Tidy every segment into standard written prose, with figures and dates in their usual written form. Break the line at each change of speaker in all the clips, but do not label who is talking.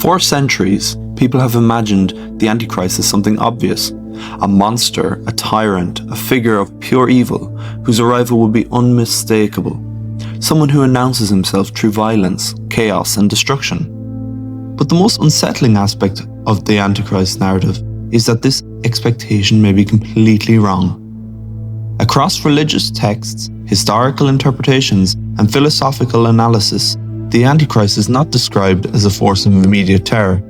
For centuries, people have imagined the Antichrist as something obvious, a monster, a tyrant, a figure of pure evil whose arrival will be unmistakable, someone who announces himself through violence, chaos, and destruction. But the most unsettling aspect of the Antichrist narrative is that this expectation may be completely wrong. Across religious texts, historical interpretations, and philosophical analysis, the Antichrist is not described as a force of immediate terror.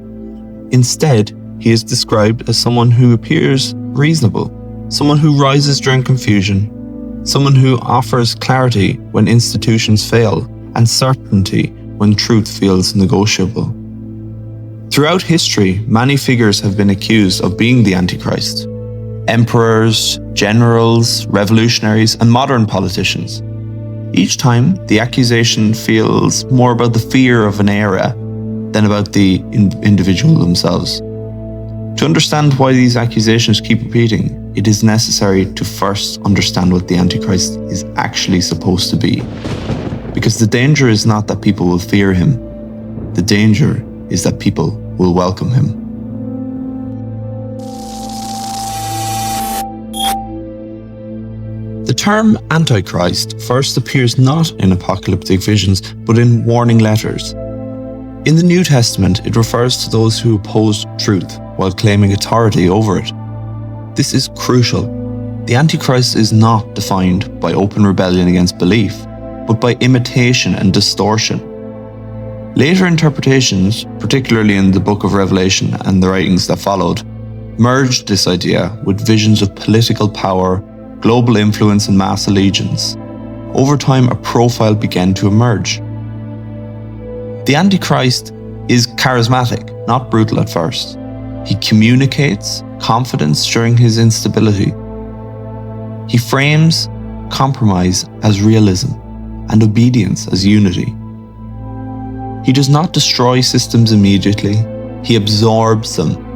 Instead, he is described as someone who appears reasonable, someone who rises during confusion, someone who offers clarity when institutions fail, and certainty when truth feels negotiable. Throughout history, many figures have been accused of being the Antichrist. Emperors, generals, revolutionaries, and modern politicians. Each time, the accusation feels more about the fear of an era than about the individual themselves. To understand why these accusations keep repeating, it is necessary to first understand what the Antichrist is actually supposed to be. Because the danger is not that people will fear him. The danger is that people will welcome him. The term Antichrist first appears not in apocalyptic visions, but in warning letters. In the New Testament, it refers to those who oppose truth while claiming authority over it. This is crucial. The Antichrist is not defined by open rebellion against belief, but by imitation and distortion. Later interpretations, particularly in the Book of Revelation and the writings that followed, merged this idea with visions of political power, global influence, and mass allegiance. Over time, a profile began to emerge. The Antichrist is charismatic, not brutal at first. He communicates confidence during his instability. He frames compromise as realism and obedience as unity. He does not destroy systems immediately, he absorbs them.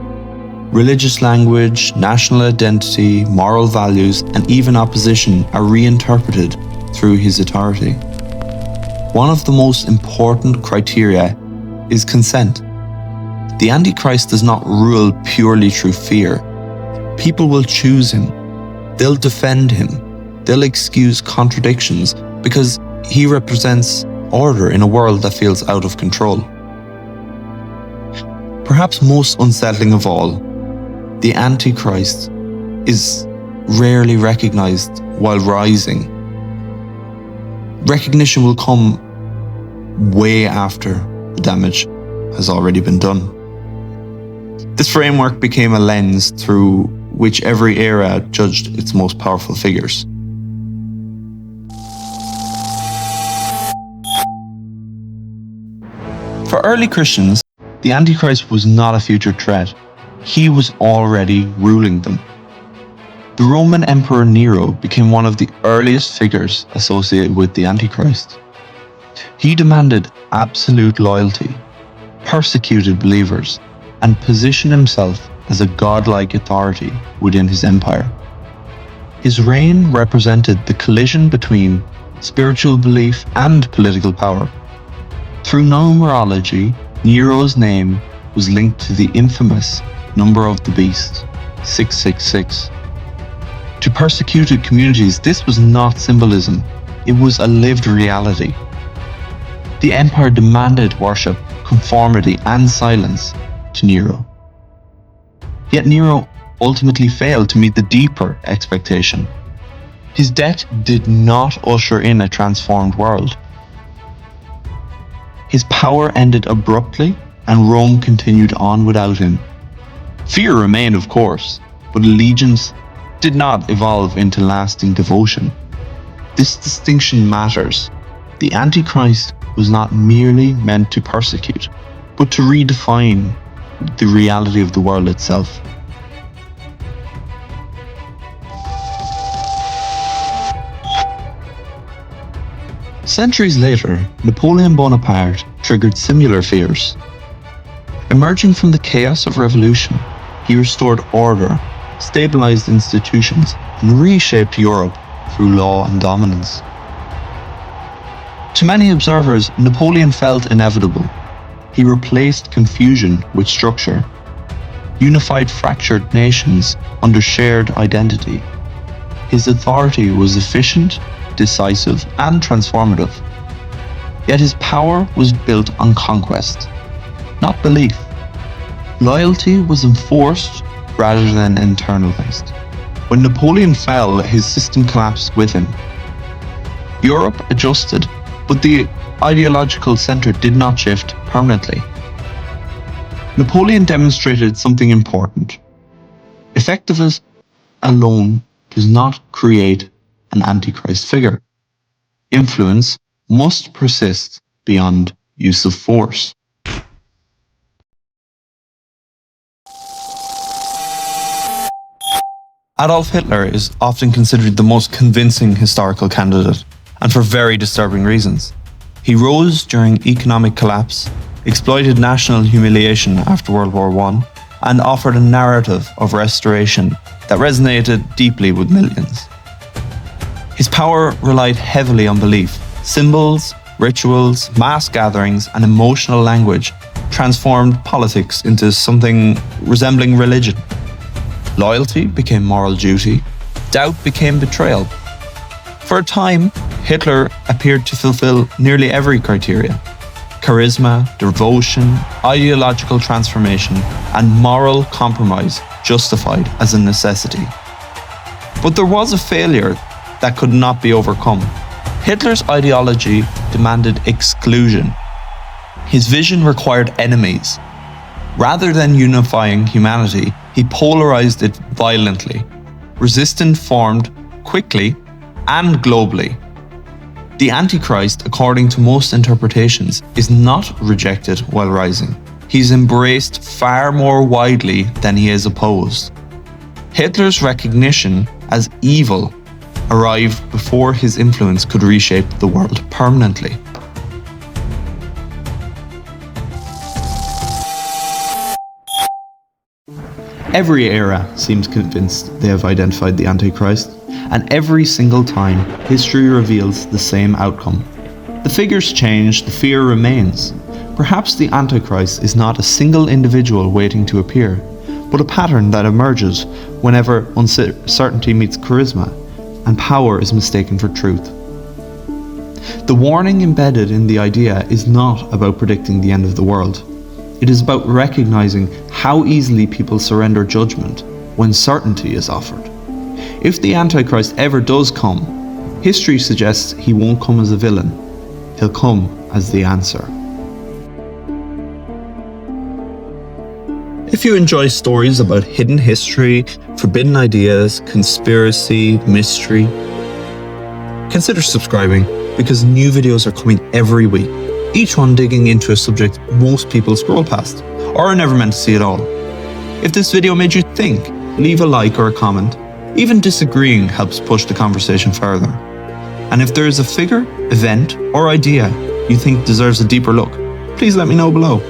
Religious language, national identity, moral values, and even opposition are reinterpreted through his authority. One of the most important criteria is consent. The Antichrist does not rule purely through fear. People will choose him. They'll defend him. They'll excuse contradictions because he represents order in a world that feels out of control. Perhaps most unsettling of all, the Antichrist is rarely recognized while rising. Recognition will come way after the damage has already been done. This framework became a lens through which every era judged its most powerful figures. For early Christians, the Antichrist was not a future threat. He was already ruling them. The Roman Emperor Nero became one of the earliest figures associated with the Antichrist. He demanded absolute loyalty, persecuted believers, and positioned himself as a godlike authority within his empire. His reign represented the collision between spiritual belief and political power. Through numerology, Nero's name was linked to the infamous number of the beast, 666. To persecuted communities, this was not symbolism, it was a lived reality. The empire demanded worship, conformity, and silence to Nero. Yet Nero ultimately failed to meet the deeper expectation. His death did not usher in a transformed world. His power ended abruptly, and Rome continued on without him. Fear remained, of course, but allegiance did not evolve into lasting devotion. This distinction matters. The Antichrist was not merely meant to persecute, but to redefine the reality of the world itself. Centuries later, Napoleon Bonaparte triggered similar fears. Emerging from the chaos of revolution, he restored order, stabilized institutions, and reshaped Europe through law and dominance. To many observers, Napoleon felt inevitable. He replaced confusion with structure, unified fractured nations under shared identity. His authority was efficient, decisive, and transformative. Yet his power was built on conquest, not belief. Loyalty was enforced rather than internalized. When Napoleon fell, his system collapsed with him. Europe adjusted, but the ideological center did not shift permanently. Napoleon demonstrated something important. Effectiveness alone does not create an Antichrist figure. Influence must persist beyond use of force. Adolf Hitler is often considered the most convincing historical candidate, and for very disturbing reasons. He rose during economic collapse, exploited national humiliation after World War I, and offered a narrative of restoration that resonated deeply with millions. His power relied heavily on belief. Symbols, rituals, mass gatherings, and emotional language transformed politics into something resembling religion. Loyalty became moral duty, doubt became betrayal. For a time, Hitler appeared to fulfill nearly every criteria: charisma, devotion, ideological transformation, and moral compromise justified as a necessity. But there was a failure that could not be overcome. Hitler's ideology demanded exclusion. His vision required enemies. Rather than unifying humanity, he polarized it violently. Resistance formed quickly and globally. The Antichrist, according to most interpretations, is not rejected while rising. He's embraced far more widely than he is opposed. Hitler's recognition as evil arrived before his influence could reshape the world permanently. Every era seems convinced they have identified the Antichrist, and every single time, history reveals the same outcome. The figures change, the fear remains. Perhaps the Antichrist is not a single individual waiting to appear, but a pattern that emerges whenever uncertainty meets charisma, and power is mistaken for truth. The warning embedded in the idea is not about predicting the end of the world. It is about recognizing how easily people surrender judgment when certainty is offered. If the Antichrist ever does come, history suggests he won't come as a villain. He'll come as the answer. If you enjoy stories about hidden history, forbidden ideas, conspiracy, mystery, consider subscribing because new videos are coming every week, each one digging into a subject most people scroll past or are never meant to see at all. If this video made you think, leave a like or a comment. Even disagreeing helps push the conversation further. And if there is a figure, event, or idea you think deserves a deeper look, please let me know below.